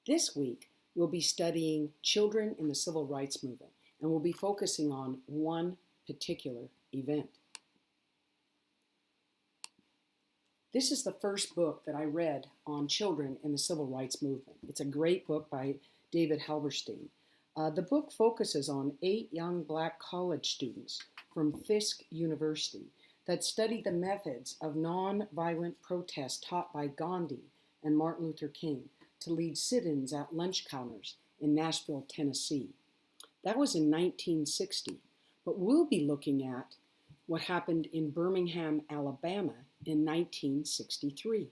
This week, we'll be studying children in the civil rights movement, and we'll be focusing on one particular event. This is the first book that I read on children in the civil rights movement. It's a great book by David Halberstein. The book focuses on 8 young black college students from Fisk University that studied the methods of nonviolent protest taught by Gandhi and Martin Luther King to lead sit-ins at lunch counters in Nashville, Tennessee. That was in 1960, but we'll be looking at what happened in Birmingham, Alabama in 1963.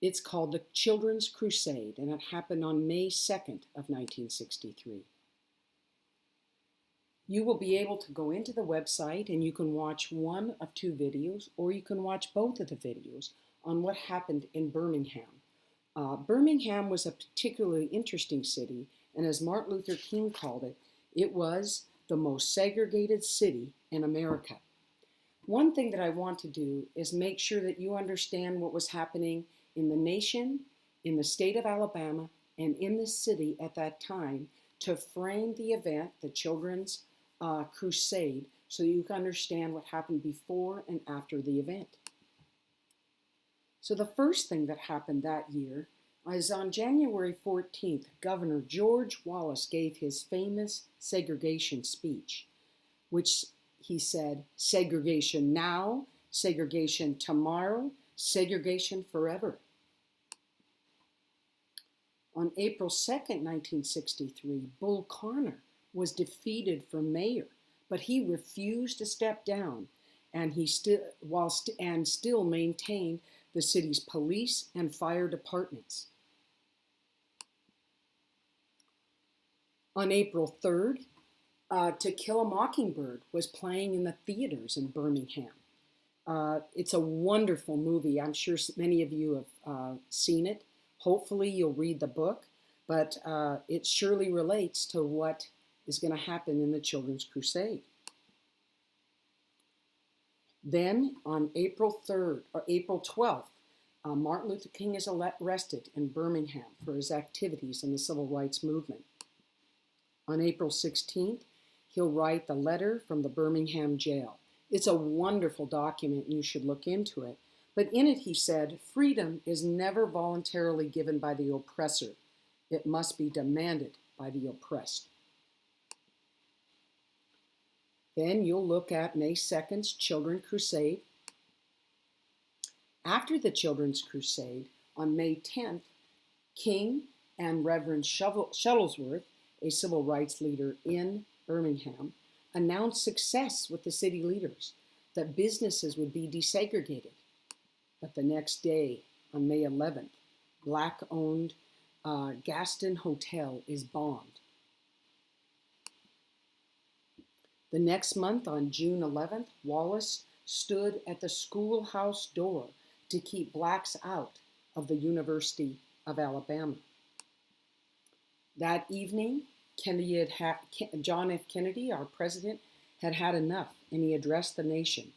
It's called the Children's Crusade, and it happened on May 2nd of 1963. You will be able to go into the website and you can watch one of 2 videos, or you can watch both of the videos on what happened in Birmingham. Birmingham was a particularly interesting city, and as Martin Luther King called it, it was the most segregated city in America. One thing that I want to do is make sure that you understand what was happening in the nation, in the state of Alabama, and in the city at that time to frame the event, the Children's Crusade, so you can understand what happened before and after the event. So the first thing that happened that year is on January 14th, Governor George Wallace gave his famous segregation speech, which he said, segregation now, segregation tomorrow, segregation forever. On April 2nd, 1963, Bull Connor was defeated for mayor, but he refused to step down, and he still maintained the city's police and fire departments. On April 3rd, To Kill a Mockingbird was playing in the theaters in Birmingham. It's a wonderful movie. I'm sure many of you have seen it. Hopefully you'll read the book, but it surely relates to what is going to happen in the Children's Crusade. Then on April 3rd or April 12th, Martin Luther King is arrested in Birmingham for his activities in the civil rights movement. On April 16th, he'll write the letter from the Birmingham jail. It's a wonderful document and you should look into it. But in it he said, freedom is never voluntarily given by the oppressor. It must be demanded by the oppressed. Then you'll look at May 2nd's Children's Crusade. After the Children's Crusade, on May 10th, King and Reverend Shuttlesworth, a civil rights leader in Birmingham, announced success with the city leaders, that businesses would be desegregated. But the next day, on May 11th, Black-owned Gaston Hotel is bombed. The next month, on June 11th, Wallace stood at the schoolhouse door to keep blacks out of the University of Alabama. That evening, John F. Kennedy, our president, had had enough, and he addressed the nation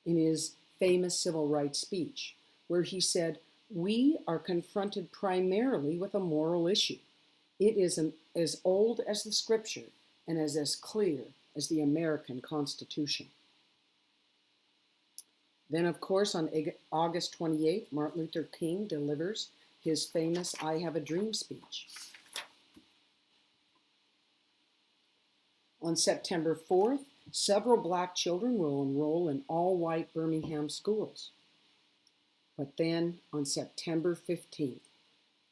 in his famous civil rights speech, where he said, "We are confronted primarily with a moral issue. It is as old as the scripture and is as clear as the American Constitution." Then, of course, on August 28th, Martin Luther King delivers his famous I Have a Dream speech. On September 4th, several black children will enroll in all-white Birmingham schools. But then, on September 15th,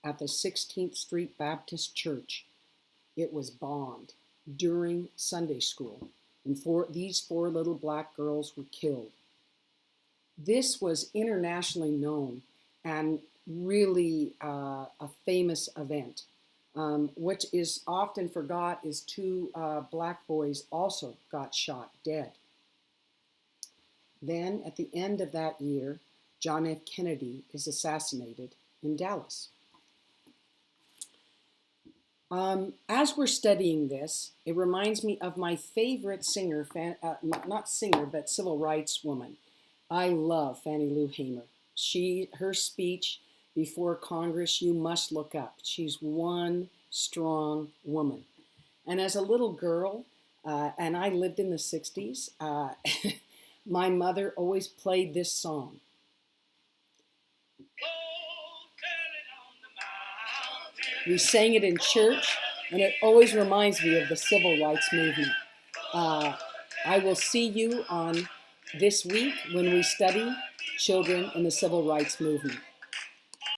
at the 16th Street Baptist Church, it was bombed during Sunday school, and these 4 little black girls were killed. This was internationally known and really a famous event. Which is often forgot is 2 black boys also got shot dead. Then at the end of that year, John F. Kennedy is assassinated in Dallas. As we're studying this, it reminds me of my favorite singer, not singer, but civil rights woman. I love Fannie Lou Hamer. Her speech before Congress, you must look up. She's one strong woman. And as a little girl, and I lived in the 60s, my mother always played this song. We sang it in church, and it always reminds me of the civil rights movement. I will see you on this week when we study children in the civil rights movement.